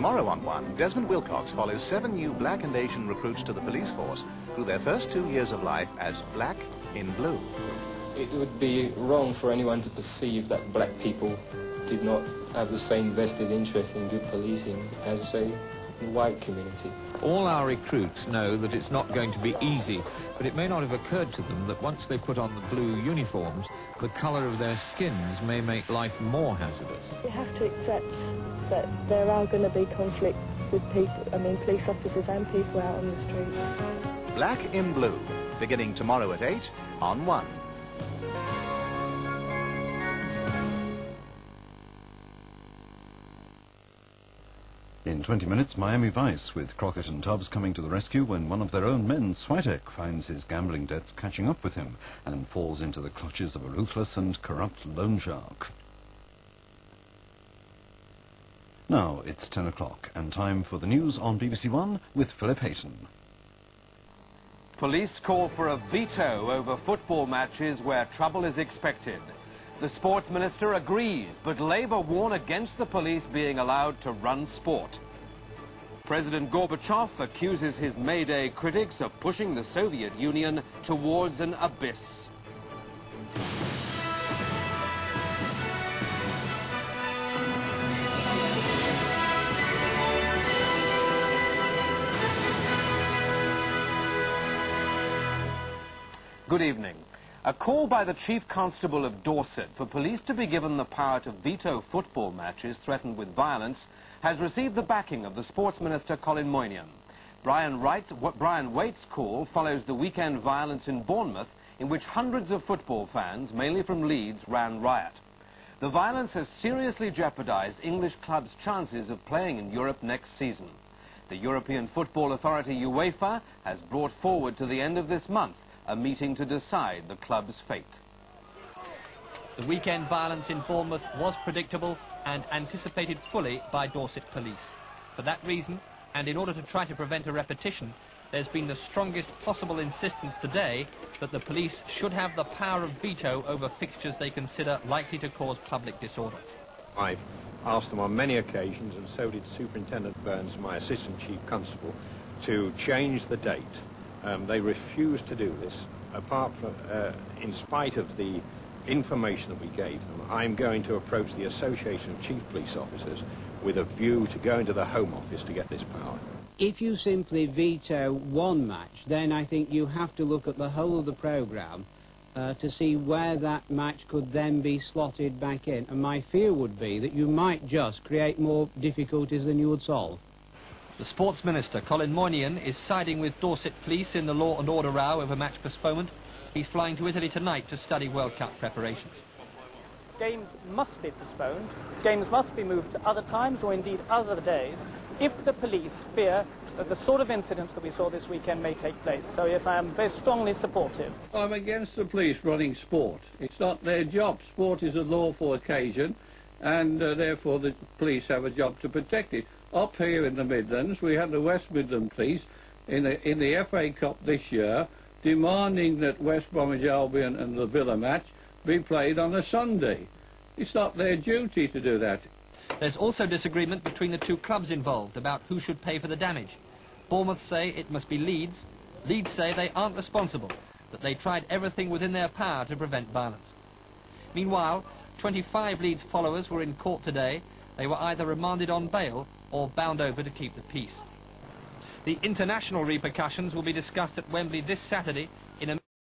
Tomorrow on One, Desmond Wilcox follows 7 new black and Asian recruits to the police force through their first 2 years of life as black in blue. It would be wrong for anyone to perceive that black people did not have the same vested interest in good policing as, say, the white community. All our recruits know that it's not going to be easy, but it may not have occurred to them that once they put on the blue uniforms, the colour of their skins may make life more hazardous. You have to accept that there are going to be conflicts with people, police officers and people out on the street. Black in Blue, beginning tomorrow at 8 on One. In 20 minutes, Miami Vice, with Crockett and Tubbs coming to the rescue when one of their own men, Switek, finds his gambling debts catching up with him and falls into the clutches of a ruthless and corrupt loan shark. Now it's 10 o'clock and time for the news on BBC1 with Philip Hayton. Police call for a veto over football matches where trouble is expected. The sports minister agrees, but Labour warn against the police being allowed to run sport. President Gorbachev accuses his May Day critics of pushing the Soviet Union towards an abyss. Good evening. A call by the Chief Constable of Dorset for police to be given the power to veto football matches threatened with violence has received the backing of the Sports Minister Colin Moynihan. Brian Waite's call follows the weekend violence in Bournemouth in which hundreds of football fans, mainly from Leeds, ran riot. The violence has seriously jeopardised English clubs' chances of playing in Europe next season. The European Football Authority UEFA has brought forward to the end of this month a meeting to decide the club's fate. The weekend violence in Bournemouth was predictable and anticipated fully by Dorset police. For that reason, and in order to try to prevent a repetition, there's been the strongest possible insistence today that the police should have the power of veto over fixtures they consider likely to cause public disorder. I've asked them on many occasions, and so did Superintendent Burns, my Assistant Chief Constable, to change the date. They refused to do this, apart from, in spite of the information that we gave them. I'm going to approach the Association of Chief Police Officers with a view to going to the Home Office to get this power. If you simply veto one match, then I think you have to look at the whole of the programme to see where that match could then be slotted back in. And my fear would be that you might just create more difficulties than you would solve. The Sports Minister, Colin Moynihan, is siding with Dorset police in the law and order row over match postponement. He's flying to Italy tonight to study World Cup preparations. Games must be postponed. Games must be moved to other times or indeed other days if the police fear that the sort of incidents that we saw this weekend may take place. So yes, I am very strongly supportive. I'm against the police running sport. It's not their job. Sport is a lawful occasion and therefore the police have a job to protect it. Up here in the Midlands, we had the West Midland Police in the FA Cup this year demanding that West Bromwich Albion and the Villa match be played on a Sunday. It's not their duty to do that. There's also disagreement between the two clubs involved about who should pay for the damage. Bournemouth say it must be Leeds. Leeds say they aren't responsible, that they tried everything within their power to prevent violence. Meanwhile, 25 Leeds followers were in court today. They were either remanded on bail or bound over to keep the peace. The international repercussions will be discussed at Wembley this Saturday